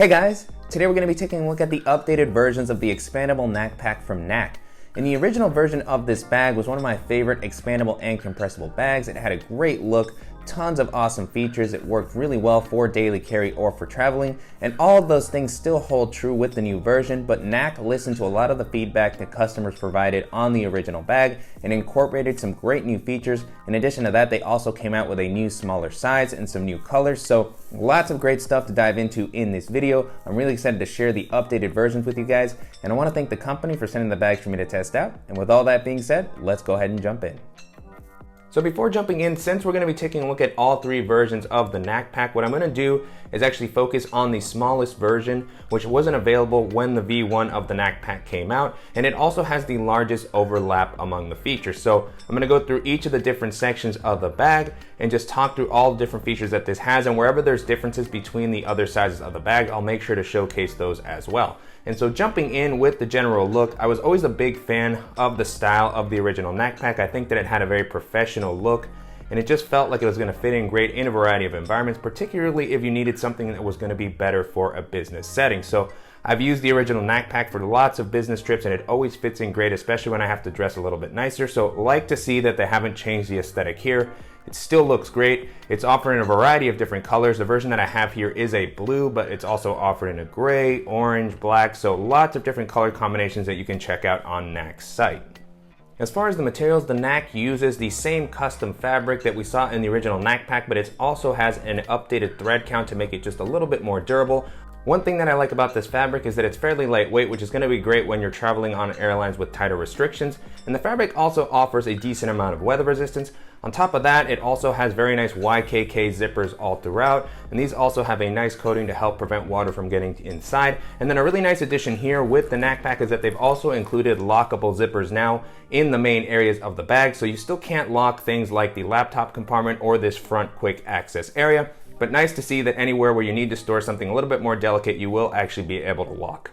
Hey guys! Today we're going to be taking a look at the updated versions of the Expandable Knack Pack from Knack. And the original version of this bag was one of my favorite expandable and compressible bags. It had a great look, tons of awesome features, it worked really well for daily carry or for traveling, and all of those things still hold true with the new version, but Knack listened to a lot of the feedback that customers provided on the original bag and incorporated some great new features. In addition to that, they also came out with a new smaller size and some new colors, so lots of great stuff to dive into in this video. I'm really excited to share the updated versions with you guys, and I want to thank the company for sending the bags for me to test out. And with all that being said, let's go ahead and jump in. So before jumping in, since we're going to be taking a look at all three versions of the Knack Pack, what I'm going to do is actually focus on the smallest version, which wasn't available when the V1 of the Knack Pack came out, and it also has the largest overlap among the features. So I'm going to go through each of the different sections of the bag and just talk through all the different features that this has, and wherever there's differences between the other sizes of the bag, I'll make sure to showcase those as well. And so jumping in with the general look, I was always a big fan of the style of the original Knack Pack. I think that it had a very professional look, and it just felt like it was going to fit in great in a variety of environments, particularly if you needed something that was going to be better for a business setting. So I've used the original Knack Pack for lots of business trips, and it always fits in great, especially when I have to dress a little bit nicer. So like to see that they haven't changed the aesthetic here. It still looks great. It's offered in a variety of different colors. The version that I have here is a blue, but it's also offered in a gray, orange, black, so lots of different color combinations that you can check out on Knack's site. As far as the materials, the Knack uses the same custom fabric that we saw in the original Knack Pack, but it also has an updated thread count to make it just a little bit more durable. One thing that I like about this fabric is that it's fairly lightweight, which is going to be great when you're traveling on airlines with tighter restrictions. And the fabric also offers a decent amount of weather resistance. On top of that, it also has very nice YKK zippers all throughout. And these also have a nice coating to help prevent water from getting inside. And then a really nice addition here with the Knack Pack is that they've also included lockable zippers now in the main areas of the bag. So you still can't lock things like the laptop compartment or this front quick access area. But nice to see that anywhere where you need to store something a little bit more delicate, you will actually be able to lock.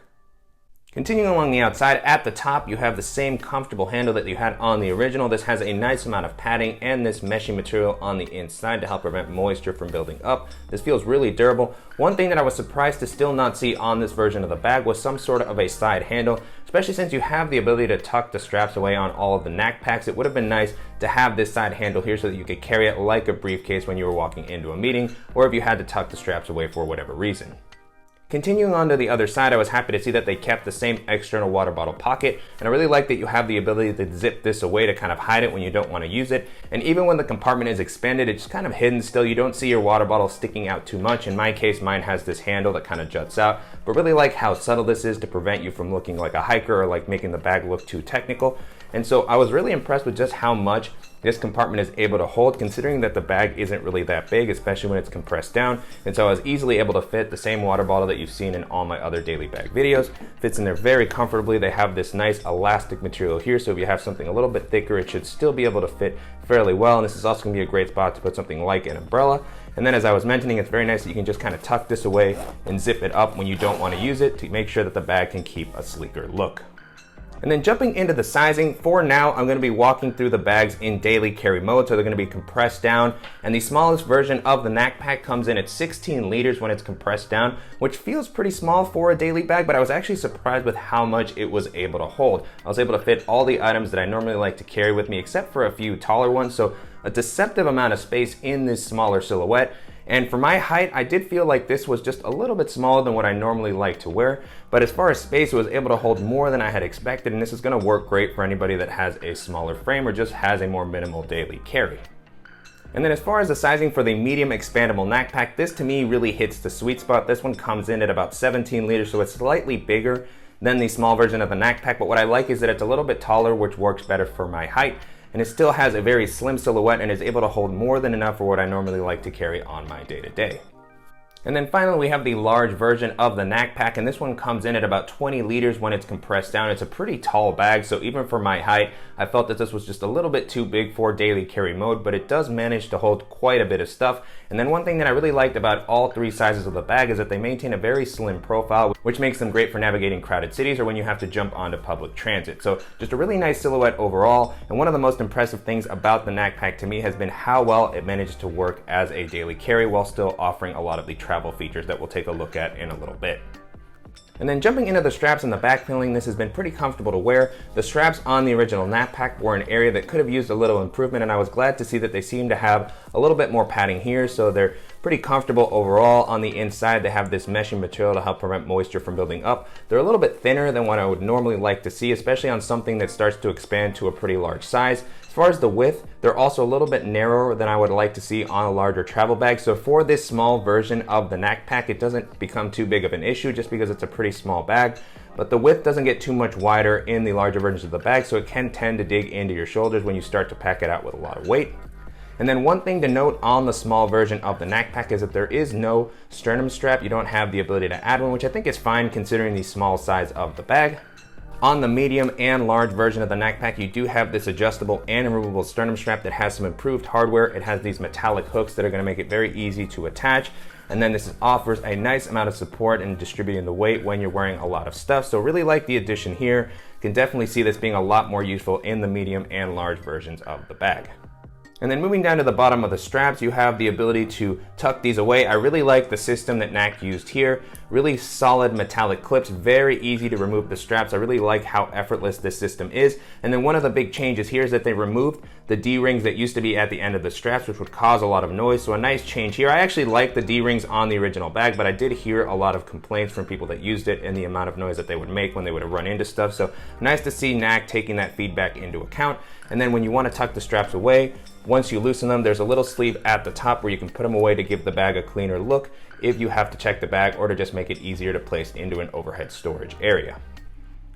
Continuing along the outside, at the top you have the same comfortable handle that you had on the original. This has a nice amount of padding and this meshy material on the inside to help prevent moisture from building up. This feels really durable. One thing that I was surprised to still not see on this version of the bag was some sort of a side handle, especially since you have the ability to tuck the straps away on all of the Knack Packs. It would have been nice to have this side handle here so that you could carry it like a briefcase when you were walking into a meeting, or if you had to tuck the straps away for whatever reason. Continuing on to the other side, I was happy to see that they kept the same external water bottle pocket, and I really like that you have the ability to zip this away to kind of hide it when you don't want to use it. And even when the compartment is expanded, it's kind of hidden still. You don't see your water bottle sticking out too much. In my case, mine has this handle that kind of juts out, but really like how subtle this is to prevent you from looking like a hiker or like making the bag look too technical. And so I was really impressed with just how much this compartment is able to hold, considering that the bag isn't really that big, especially when it's compressed down. And so I was easily able to fit the same water bottle that you've seen in all my other daily bag videos. Fits in there very comfortably. They have this nice elastic material here, so if you have something a little bit thicker, it should still be able to fit fairly well. And this is also going to be a great spot to put something like an umbrella. And then as I was mentioning, it's very nice that you can just kind of tuck this away and zip it up when you don't want to use it to make sure that the bag can keep a sleeker look. And then jumping into the sizing, for now I'm going to be walking through the bags in daily carry mode, so they're going to be compressed down, and the smallest version of the Knack Pack comes in at 16 liters when it's compressed down, which feels pretty small for a daily bag, but I was actually surprised with how much it was able to hold. I was able to fit all the items that I normally like to carry with me, except for a few taller ones, so a deceptive amount of space in this smaller silhouette. And for my height, I did feel like this was just a little bit smaller than what I normally like to wear. But as far as space, it was able to hold more than I had expected, and this is going to work great for anybody that has a smaller frame or just has a more minimal daily carry. And then as far as the sizing for the medium expandable Knack Pack, this to me really hits the sweet spot. This one comes in at about 17 liters, so it's slightly bigger than the small version of the Knack Pack. But what I like is that it's a little bit taller, which works better for my height. And it still has a very slim silhouette and is able to hold more than enough for what I normally like to carry on my day-to-day. And then finally, we have the large version of the Knack Pack, and this one comes in at about 20 liters when it's compressed down. It's a pretty tall bag, so even for my height, I felt that this was just a little bit too big for daily carry mode, but it does manage to hold quite a bit of stuff. And then one thing that I really liked about all three sizes of the bag is that they maintain a very slim profile, which makes them great for navigating crowded cities or when you have to jump onto public transit. So just a really nice silhouette overall, and one of the most impressive things about the Knack Pack to me has been how well it manages to work as a daily carry while still offering a lot of the travel features that we'll take a look at in a little bit. And then jumping into the straps and the back paneling, this has been pretty comfortable to wear. The straps on the original Knack Pack were an area that could have used a little improvement, and I was glad to see that they seem to have a little bit more padding here, so they're pretty comfortable overall. On the inside, they have this meshing material to help prevent moisture from building up. They're a little bit thinner than what I would normally like to see, especially on something that starts to expand to a pretty large size. As far as the width, they're also a little bit narrower than I would like to see on a larger travel bag. So for this small version of the Knack Pack, it doesn't become too big of an issue just because it's a pretty small bag. But the width doesn't get too much wider in the larger versions of the bag, so it can tend to dig into your shoulders when you start to pack it out with a lot of weight. And then one thing to note on the small version of the Knack Pack is that there is no sternum strap. You don't have the ability to add one, which I think is fine considering the small size of the bag. On the medium and large version of the Knack Pack, you do have this adjustable and removable sternum strap that has some improved hardware. It has these metallic hooks that are going to make it very easy to attach. And then this offers a nice amount of support in distributing the weight when you're wearing a lot of stuff. So really like the addition here. You can definitely see this being a lot more useful in the medium and large versions of the bag. And then moving down to the bottom of the straps, you have the ability to tuck these away. I really like the system that Knack used here. Really solid metallic clips, very easy to remove the straps. I really like how effortless this system is. And then one of the big changes here is that they removed the D-rings that used to be at the end of the straps, which would cause a lot of noise. So a nice change here. I actually like the D-rings on the original bag, but I did hear a lot of complaints from people that used it and the amount of noise that they would make when they would run into stuff. So nice to see Knack taking that feedback into account. And then when you want to tuck the straps away, once you loosen them, there's a little sleeve at the top where you can put them away to give the bag a cleaner look if you have to check the bag or to just make it easier to place into an overhead storage area.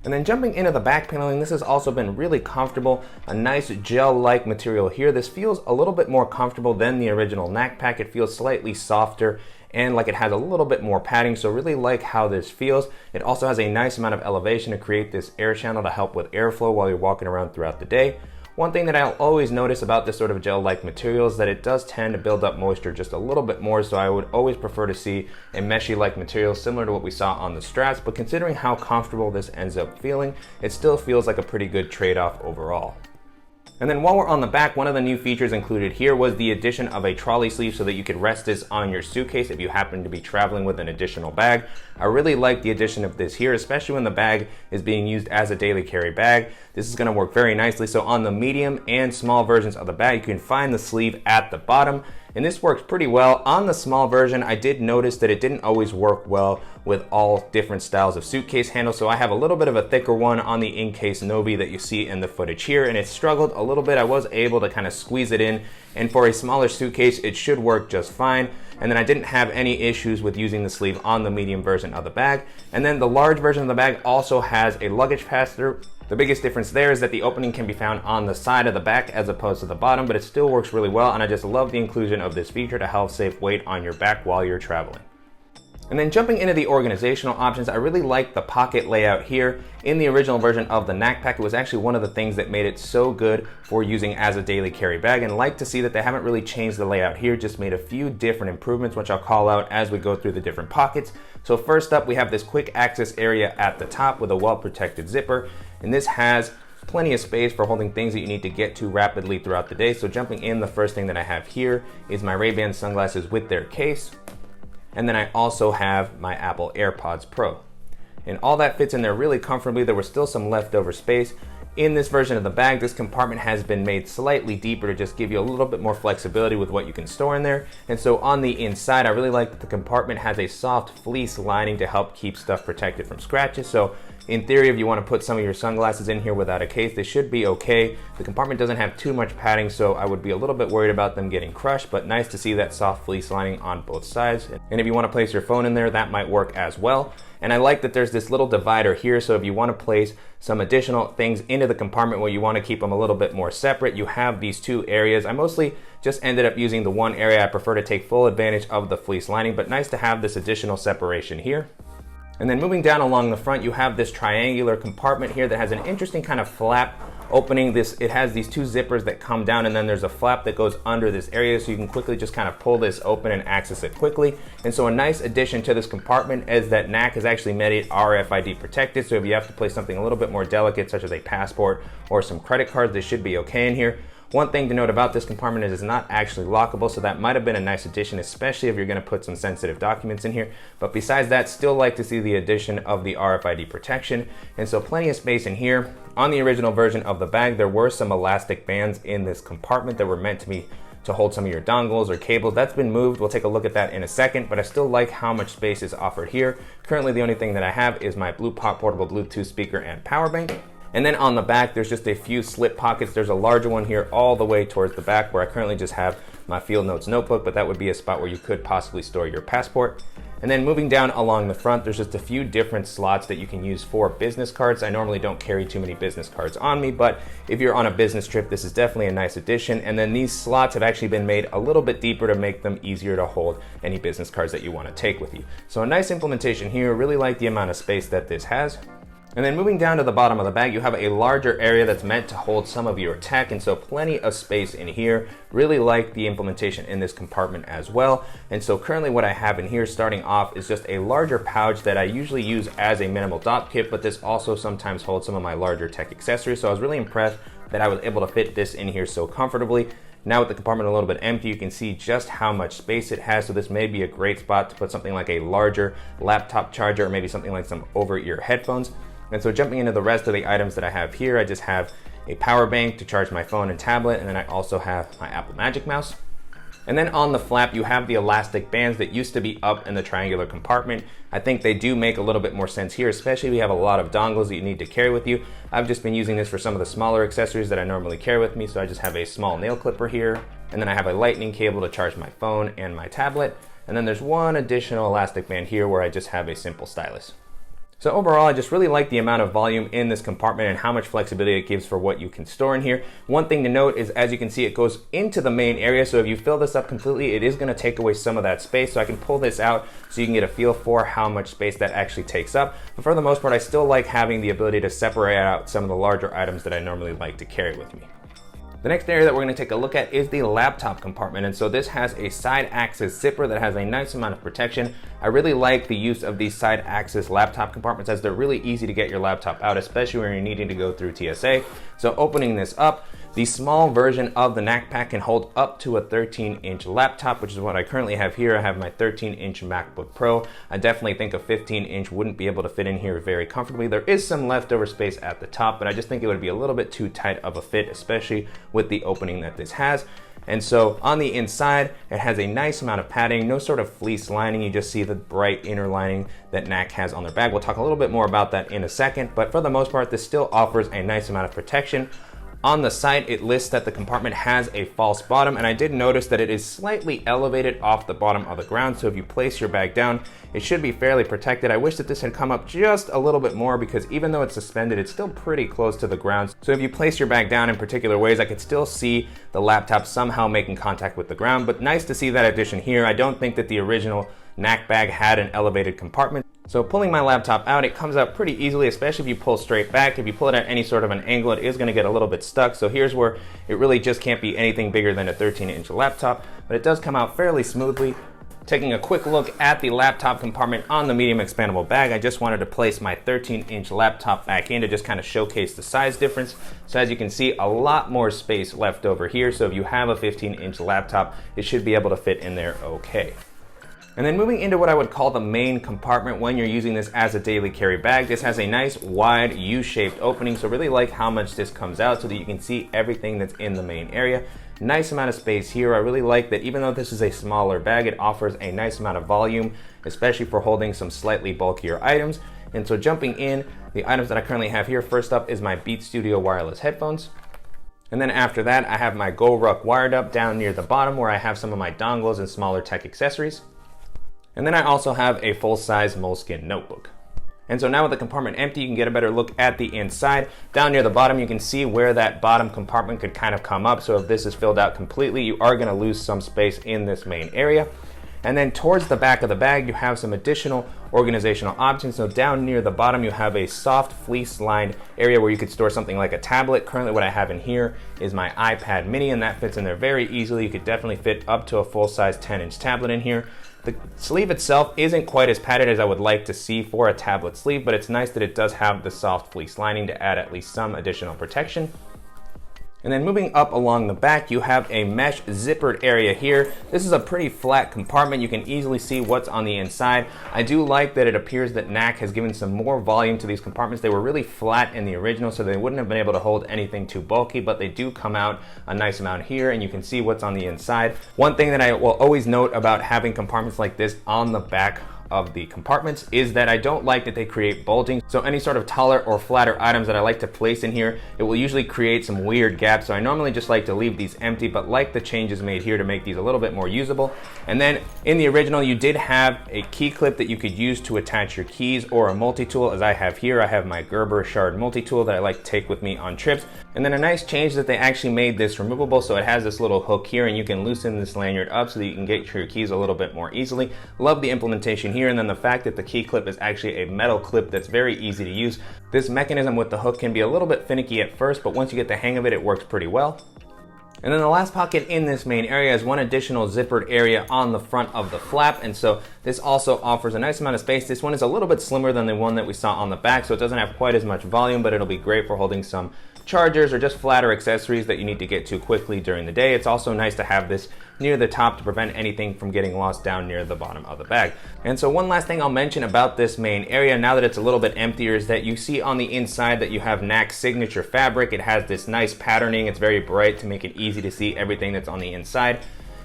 And then jumping into the back paneling, this has also been really comfortable. A nice gel-like material here. This feels a little bit more comfortable than the original Knack Pack. It feels slightly softer and like it has a little bit more padding, so really like how this feels. It also has a nice amount of elevation to create this air channel to help with airflow while you're walking around throughout the day. One thing that I'll always notice about this sort of gel-like material is that it does tend to build up moisture just a little bit more, so I would always prefer to see a meshy-like material similar to what we saw on the straps, but considering how comfortable this ends up feeling, it still feels like a pretty good trade-off overall. And then while we're on the back, one of the new features included here was the addition of a trolley sleeve so that you could rest this on your suitcase if you happen to be traveling with an additional bag. I really like the addition of this here, especially when the bag is being used as a daily carry bag. This is going to work very nicely. So on the medium and small versions of the bag, you can find the sleeve at the bottom. And this works pretty well. On the small version, I did notice that it didn't always work well with all different styles of suitcase handles. So I have a little bit of a thicker one on the in-case Novi that you see in the footage here, and it struggled a little bit. I was able to kind of squeeze it in, and for a smaller suitcase, it should work just fine. And then I didn't have any issues with using the sleeve on the medium version of the bag. And then the large version of the bag also has a luggage pass-through. The biggest difference there is that the opening can be found on the side of the back as opposed to the bottom, but it still works really well, and I just love the inclusion of this feature to help save weight on your back while you're traveling. And then jumping into the organizational options, I really like the pocket layout here. In the original version of the Knack Pack, it was actually one of the things that made it so good for using as a daily carry bag, and like to see that they haven't really changed the layout here, just made a few different improvements, which I'll call out as we go through the different pockets. So first up, we have this quick access area at the top with a well-protected zipper, and this has plenty of space for holding things that you need to get to rapidly throughout the day. So jumping in, the first thing that I have here is my Ray-Ban sunglasses with their case. And then I also have my Apple AirPods Pro. And all that fits in there really comfortably. There was still some leftover space. In this version of the bag, this compartment has been made slightly deeper to just give you a little bit more flexibility with what you can store in there. And so on the inside, I really like that the compartment has a soft fleece lining to help keep stuff protected from scratches. So in theory, if you want to put some of your sunglasses in here without a case, they should be okay. The compartment doesn't have too much padding, so I would be a little bit worried about them getting crushed, but nice to see that soft fleece lining on both sides. And if you want to place your phone in there, that might work as well. And I like that there's this little divider here, so if you want to place some additional things into the compartment where you want to keep them a little bit more separate, you have these two areas. I mostly just ended up using the one area. I prefer to take full advantage of the fleece lining, but nice to have this additional separation here. And then moving down along the front, you have this triangular compartment here that has an interesting kind of flap opening. It has these two zippers that come down, and then there's a flap that goes under this area, so you can quickly just kind of pull this open and access it quickly. And so a nice addition to this compartment is that Knack has actually made it RFID protected, so if you have to place something a little bit more delicate, such as a passport or some credit cards, they should be okay in here. One thing to note about this compartment is it's not actually lockable, so that might have been a nice addition, especially if you're going to put some sensitive documents in here. But besides that, still like to see the addition of the RFID protection, and so plenty of space in here. On the original version of the bag, there were some elastic bands in this compartment that were meant to hold some of your dongles or cables. That's been moved. We'll take a look at that in a second, but I still like how much space is offered here. Currently, the only thing that I have is my BluePop portable Bluetooth speaker and power bank. And then on the back, there's just a few slip pockets. There's a larger one here all the way towards the back where I currently just have my Field Notes notebook, but that would be a spot where you could possibly store your passport. And then moving down along the front, there's just a few different slots that you can use for business cards. I normally don't carry too many business cards on me, but if you're on a business trip, this is definitely a nice addition. And then these slots have actually been made a little bit deeper to make them easier to hold any business cards that you want to take with you. So a nice implementation here. Really like the amount of space that this has. And then moving down to the bottom of the bag, you have a larger area that's meant to hold some of your tech, and so plenty of space in here. Really like the implementation in this compartment as well. And so currently what I have in here starting off is just a larger pouch that I usually use as a minimal dop kit, but this also sometimes holds some of my larger tech accessories. So I was really impressed that I was able to fit this in here so comfortably. Now with the compartment a little bit empty, you can see just how much space it has. So this may be a great spot to put something like a larger laptop charger or maybe something like some over-ear headphones. And so jumping into the rest of the items that I have here, I just have a power bank to charge my phone and tablet, and then I also have my Apple Magic Mouse. And then on the flap, you have the elastic bands that used to be up in the triangular compartment. I think they do make a little bit more sense here, especially if you have a lot of dongles that you need to carry with you. I've just been using this for some of the smaller accessories that I normally carry with me, so I just have a small nail clipper here, and then I have a lightning cable to charge my phone and my tablet. And then there's one additional elastic band here where I just have a simple stylus. So overall, I just really like the amount of volume in this compartment and how much flexibility it gives for what you can store in here. One thing to note is, as you can see, it goes into the main area. So if you fill this up completely, it is going to take away some of that space. So I can pull this out so you can get a feel for how much space that actually takes up. But for the most part, I still like having the ability to separate out some of the larger items that I normally like to carry with me. The next area that we're going to take a look at is the laptop compartment, and so this has a side axis zipper that has a nice amount of protection. I really like the use of these side axis laptop compartments as they're really easy to get your laptop out, especially when you're needing to go through TSA. So opening this up, the small version of the Knack Pack can hold up to a 13-inch laptop, which is what I currently have here. I have my 13-inch MacBook Pro. I definitely think a 15-inch wouldn't be able to fit in here very comfortably. There is some leftover space at the top, but I just think it would be a little bit too tight of a fit, especially with the opening that this has. And so on the inside, it has a nice amount of padding, no sort of fleece lining. You just see the bright inner lining that Knack has on their bag. We'll talk a little bit more about that in a second, but for the most part, this still offers a nice amount of protection. On the side, it lists that the compartment has a false bottom, and I did notice that it is slightly elevated off the bottom of the ground, so if you place your bag down, it should be fairly protected. I wish that this had come up just a little bit more, because even though it's suspended, it's still pretty close to the ground. So if you place your bag down in particular ways, I could still see the laptop somehow making contact with the ground, but nice to see that addition here. I don't think that the original Knack bag had an elevated compartment. So pulling my laptop out, it comes out pretty easily, especially if you pull straight back. If you pull it at any sort of an angle, it is going to get a little bit stuck. So here's where it really just can't be anything bigger than a 13-inch laptop, but it does come out fairly smoothly. Taking a quick look at the laptop compartment on the medium expandable bag, I just wanted to place my 13-inch laptop back in to just kind of showcase the size difference. So as you can see, a lot more space left over here. So if you have a 15-inch laptop, it should be able to fit in there okay. And then moving into what I would call the main compartment when you're using this as a daily carry bag, this has a nice wide U-shaped opening, so really like how much this comes out so that you can see everything that's in the main area. Nice amount of space here. I really like that even though this is a smaller bag, it offers a nice amount of volume, especially for holding some slightly bulkier items. And so jumping in, the items that I currently have here, first up is my Beats Studio wireless headphones. And then after that, I have my GoRuck wired up down near the bottom where I have some of my dongles and smaller tech accessories. And then I also have a full-size Moleskine notebook. And so now with the compartment empty, you can get a better look at the inside. Down near the bottom, you can see where that bottom compartment could kind of come up. So if this is filled out completely, you are going to lose some space in this main area. And then towards the back of the bag, you have some additional organizational options. So down near the bottom, you have a soft fleece-lined area where you could store something like a tablet. Currently, what I have in here is my iPad mini, and that fits in there very easily. You could definitely fit up to a full-size 10-inch tablet in here. The sleeve itself isn't quite as padded as I would like to see for a tablet sleeve, but it's nice that it does have the soft fleece lining to add at least some additional protection. And then moving up along the back, you have a mesh zippered area here. This is a pretty flat compartment. You can easily see what's on the inside. I do like that it appears that Knack has given some more volume to these compartments. They were really flat in the original, so they wouldn't have been able to hold anything too bulky, but they do come out a nice amount here, and you can see what's on the inside. One thing that I will always note about having compartments like this on the back of the compartments is that I don't like that they create bulging. So any sort of taller or flatter items that I like to place in here, it will usually create some weird gaps. So I normally just like to leave these empty, but like the changes made here to make these a little bit more usable. And then in the original, you did have a key clip that you could use to attach your keys, or a multi-tool, as I have here. I have my Gerber Shard multi-tool that I like to take with me on trips. And then a nice change that they actually made this removable, so it has this little hook here, and you can loosen this lanyard up so that you can get your keys a little bit more easily. Love the implementation here, and then the fact that the key clip is actually a metal clip that's very easy to use. This mechanism with the hook can be a little bit finicky at first, but once you get the hang of it, it works pretty well. And then the last pocket in this main area is one additional zippered area on the front of the flap, and so this also offers a nice amount of space. This one is a little bit slimmer than the one that we saw on the back, so it doesn't have quite as much volume, but it'll be great for holding some chargers or just flatter accessories that you need to get to quickly during the day. It's also nice to have this near the top to prevent anything from getting lost down near the bottom of the bag. And so one last thing I'll mention about this main area, now that it's a little bit emptier, is that you see on the inside that you have Knack's signature fabric. It has this nice patterning. It's very bright to make it easy to see everything that's on the inside.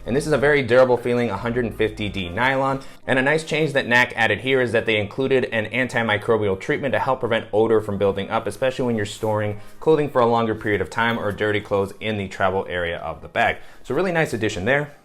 And this is a very durable feeling 150D nylon. And a nice change that Knack added here is that they included an antimicrobial treatment to help prevent odor from building up, especially when you're storing clothing for a longer period of time or dirty clothes in the travel area of the bag. So really nice addition there.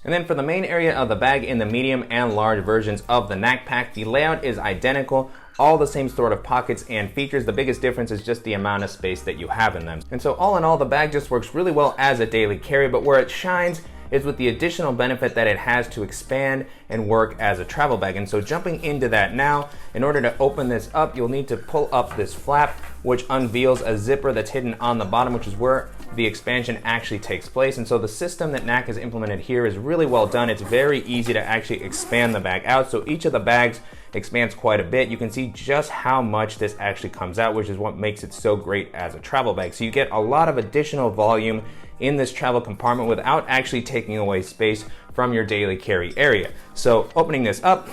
And then for the main area of the bag in the medium and large versions of the Knack Pack, the layout is identical. All the same sort of pockets and features. The biggest difference is just the amount of space that you have in them. And so all in all, the bag just works really well as a daily carry, but where it shines is with the additional benefit that it has to expand and work as a travel bag. And so jumping into that now, in order to open this up, you'll need to pull up this flap, which unveils a zipper that's hidden on the bottom, which is where the expansion actually takes place. And so the system that Knack has implemented here is really well done. It's very easy to actually expand the bag out. So each of the bags expands quite a bit. You can see just how much this actually comes out, which is what makes it so great as a travel bag. So you get a lot of additional volume in this travel compartment without actually taking away space from your daily carry area. So opening this up,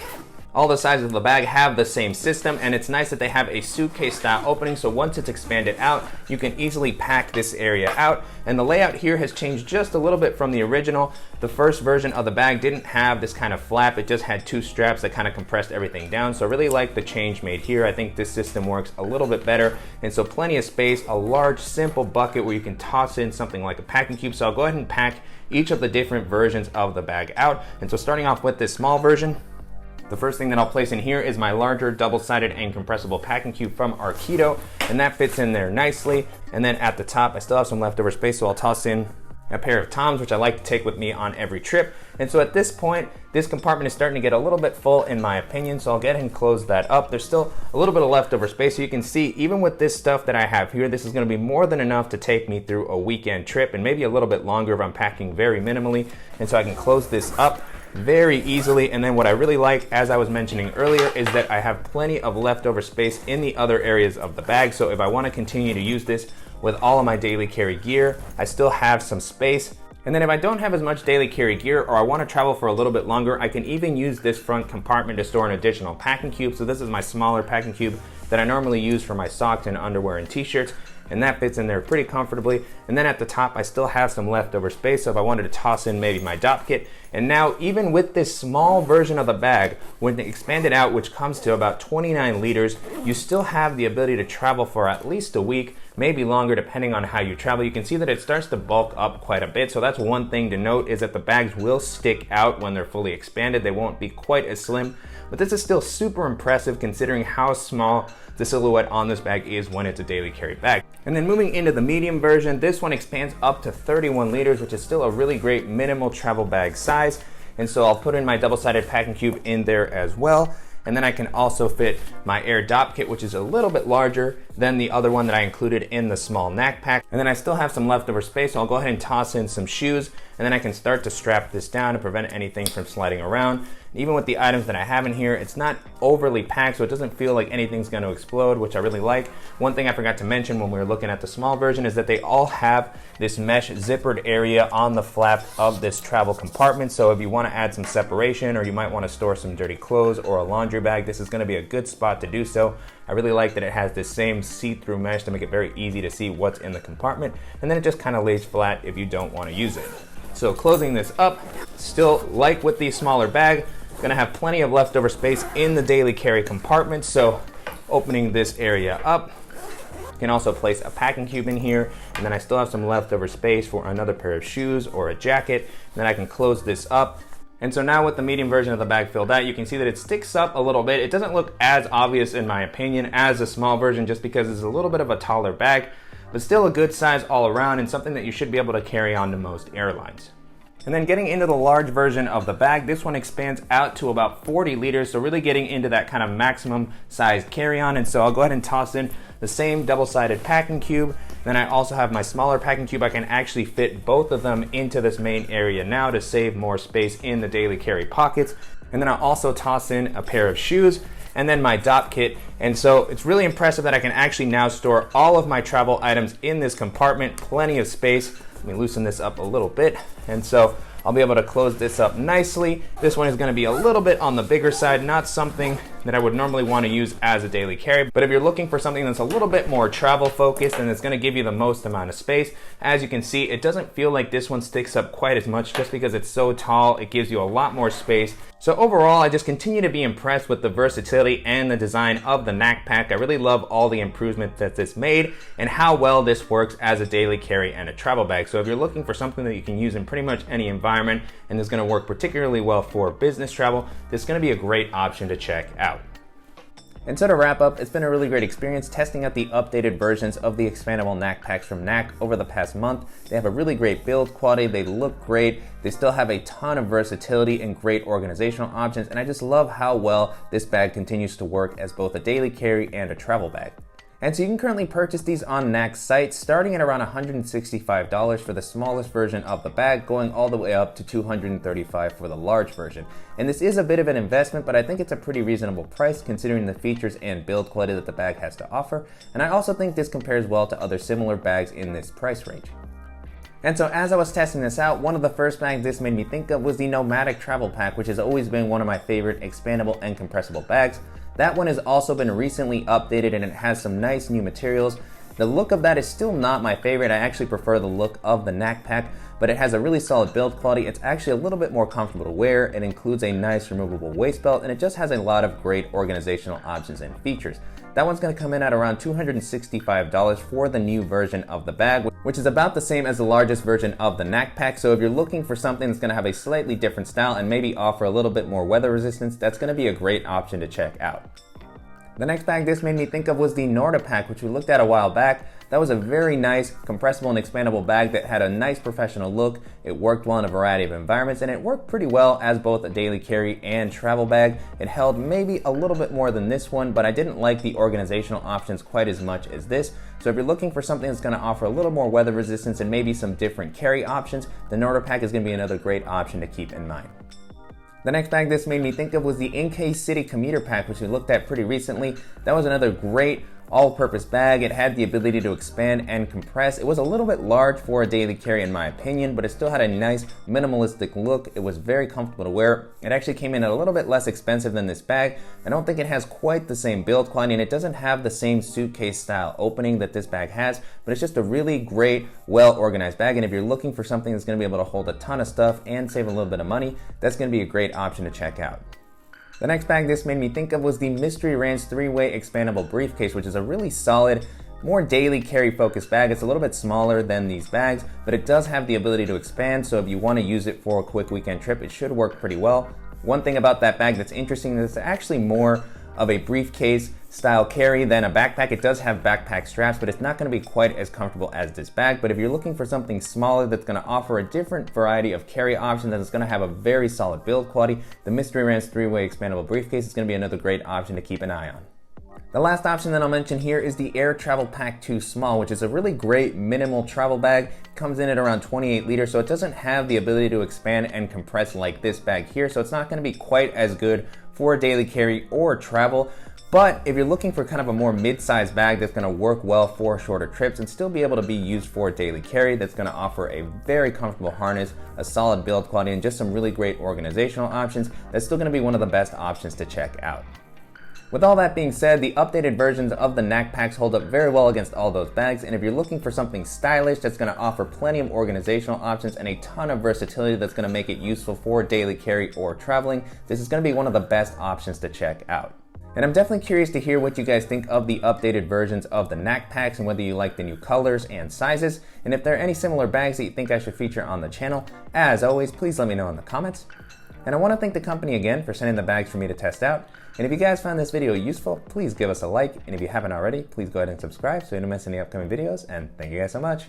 all the sides of the bag have the same system, and it's nice that they have a suitcase style opening, so once it's expanded out, you can easily pack this area out. And the layout here has changed just a little bit from the original. The first version of the bag didn't have this kind of flap, it just had two straps that kind of compressed everything down. So I really like the change made here. I think this system works a little bit better, and so plenty of space, a large simple bucket where you can toss in something like a packing cube. So I'll go ahead and pack each of the different versions of the bag out. And so starting off with this small version, the first thing that I'll place in here is my larger double-sided and compressible packing cube from Arkedo, and that fits in there nicely. And then at the top, I still have some leftover space, so I'll toss in a pair of Toms, which I like to take with me on every trip. And so at this point, this compartment is starting to get a little bit full in my opinion, so I'll go ahead and close that up. There's still a little bit of leftover space, so you can see even with this stuff that I have here, this is gonna be more than enough to take me through a weekend trip, and maybe a little bit longer if I'm packing very minimally. And so I can close this up very easily. And then what I really like, as I was mentioning earlier, is that I have plenty of leftover space in the other areas of the bag. So if I want to continue to use this with all of my daily carry gear, I still have some space. And then if I don't have as much daily carry gear, or I want to travel for a little bit longer, I can even use this front compartment to store an additional packing cube. So this is my smaller packing cube that I normally use for my socks and underwear and t-shirts, and that fits in there pretty comfortably. And then at the top, I still have some leftover space, so if I wanted to toss in maybe my dop kit. And now, even with this small version of the bag, when they expand it out, which comes to about 29 liters, you still have the ability to travel for at least a week, maybe longer depending on how you travel. You can see that it starts to bulk up quite a bit, so that's one thing to note, is that the bags will stick out when they're fully expanded. They won't be quite as slim, but this is still super impressive considering how small the silhouette on this bag is when it's a daily carry bag. And then moving into the medium version, this one expands up to 31 liters, which is still a really great minimal travel bag size. And so I'll put in my double-sided packing cube in there as well. And then I can also fit my Air Dop Kit, which is a little bit larger than the other one that I included in the small Knack Pack. And then I still have some leftover space, so I'll go ahead and toss in some shoes. and then I can start to strap this down to prevent anything from sliding around. And even with the items that I have in here, it's not overly packed, so it doesn't feel like anything's going to explode, which I really like. One thing I forgot to mention when we were looking at the small version is that they all have this mesh zippered area on the flap of this travel compartment. So if you want to add some separation, or you might want to store some dirty clothes or a laundry bag, this is going to be a good spot to do so. I really like that it has this same see-through mesh to make it very easy to see what's in the compartment, and then it just kind of lays flat if you don't want to use it. So closing this up, still like with the smaller bag, gonna have plenty of leftover space in the daily carry compartment. So opening this area up, you can also place a packing cube in here, and then I still have some leftover space for another pair of shoes or a jacket. And then I can close this up. And so now with the medium version of the bag filled out, you can see that it sticks up a little bit. It doesn't look as obvious in my opinion as the small version, just because it's a little bit of a taller bag, but still a good size all around and something that you should be able to carry on to most airlines. And then getting into the large version of the bag, this one expands out to about 40 liters, so really getting into that kind of maximum size carry-on. And so I'll go ahead and toss in the same double-sided packing cube. Then I also have my smaller packing cube. I can actually fit both of them into this main area now to save more space in the daily carry pockets. And then I'll also toss in a pair of shoes and then my DOP kit. And so it's really impressive that I can actually now store all of my travel items in this compartment, plenty of space. Let me loosen this up a little bit. And so I'll be able to close this up nicely. This one is going to be a little bit on the bigger side, not something that I would normally want to use as a daily carry. But if you're looking for something that's a little bit more travel focused and it's going to give you the most amount of space, as you can see, it doesn't feel like this one sticks up quite as much just because it's so tall. It gives you a lot more space. So overall, I just continue to be impressed with the versatility and the design of the Knack Pack. I really love all the improvements that this made and how well this works as a daily carry and a travel bag. So if you're looking for something that you can use in pretty much any environment and is going to work particularly well for business travel, this is going to be a great option to check out. And so to wrap up, it's been a really great experience testing out the updated versions of the expandable Knack Packs from Knack over the past month. They have a really great build quality, they look great, they still have a ton of versatility and great organizational options, and I just love how well this bag continues to work as both a daily carry and a travel bag. And so you can currently purchase these on Knack's site, starting at around $165 for the smallest version of the bag, going all the way up to $235 for the large version. And this is a bit of an investment, but I think it's a pretty reasonable price considering the features and build quality that the bag has to offer. And I also think this compares well to other similar bags in this price range. And so as I was testing this out, one of the first bags this made me think of was the Nomadic Travel Pack, which has always been one of my favorite expandable and compressible bags. That one has also been recently updated and it has some nice new materials. The look of that is still not my favorite. I actually prefer the look of the Knack Pack, but it has a really solid build quality. It's actually a little bit more comfortable to wear. It includes a nice removable waist belt and it just has a lot of great organizational options and features. That one's going to come in at around $265 for the new version of the bag, which is about the same as the largest version of the Knack Pack. So if you're looking for something that's going to have a slightly different style and maybe offer a little bit more weather resistance, that's going to be a great option to check out. The next bag this made me think of was the Norda Pack, which we looked at a while back. That was a very nice compressible and expandable bag that had a nice professional look. It worked well in a variety of environments and it worked pretty well as both a daily carry and travel bag. It held maybe a little bit more than this one, but I didn't like the organizational options quite as much as this. So if you're looking for something that's going to offer a little more weather resistance and maybe some different carry options, the Norda Pack is going to be another great option to keep in mind. The next bag this made me think of was the NK City Commuter Pack, which we looked at pretty recently. That was another great all-purpose bag. It had the ability to expand and compress. It was a little bit large for a daily carry in my opinion, but it still had a nice minimalistic look. It was very comfortable to wear. It actually came in at a little bit less expensive than this bag. I don't think it has quite the same build quality and it doesn't have the same suitcase style opening that this bag has, but it's just a really great, well-organized bag. And if you're looking for something that's going to be able to hold a ton of stuff and save a little bit of money, that's going to be a great option to check out. The next bag this made me think of was the Mystery Ranch 3-way expandable briefcase, which is a really solid, more daily carry focused bag. It's a little bit smaller than these bags, but it does have the ability to expand, so if you want to use it for a quick weekend trip, it should work pretty well. One thing about that bag that's interesting is it's actually more of a briefcase style carry than a backpack. It does have backpack straps, but it's not going to be quite as comfortable as this bag. But if you're looking for something smaller that's going to offer a different variety of carry options and it's going to have a very solid build quality, the Mystery Ranch 3-way expandable briefcase is going to be another great option to keep an eye on. The last option that I'll mention here is the Air Travel Pack 2 Small, which is a really great minimal travel bag. It comes in at around 28 liters, so it doesn't have the ability to expand and compress like this bag here, so it's not going to be quite as good for daily carry or travel. But if you're looking for kind of a more mid-sized bag that's going to work well for shorter trips and still be able to be used for daily carry, that's going to offer a very comfortable harness, a solid build quality, and just some really great organizational options, that's still going to be one of the best options to check out. With all that being said, the updated versions of the Knack Packs hold up very well against all those bags, and if you're looking for something stylish that's going to offer plenty of organizational options and a ton of versatility that's going to make it useful for daily carry or traveling, this is going to be one of the best options to check out. And I'm definitely curious to hear what you guys think of the updated versions of the Knack Packs and whether you like the new colors and sizes, and if there are any similar bags that you think I should feature on the channel. As always, please let me know in the comments. And I want to thank the company again for sending the bags for me to test out. And if you guys found this video useful, please give us a like. And if you haven't already, please go ahead and subscribe so you don't miss any upcoming videos. And thank you guys so much.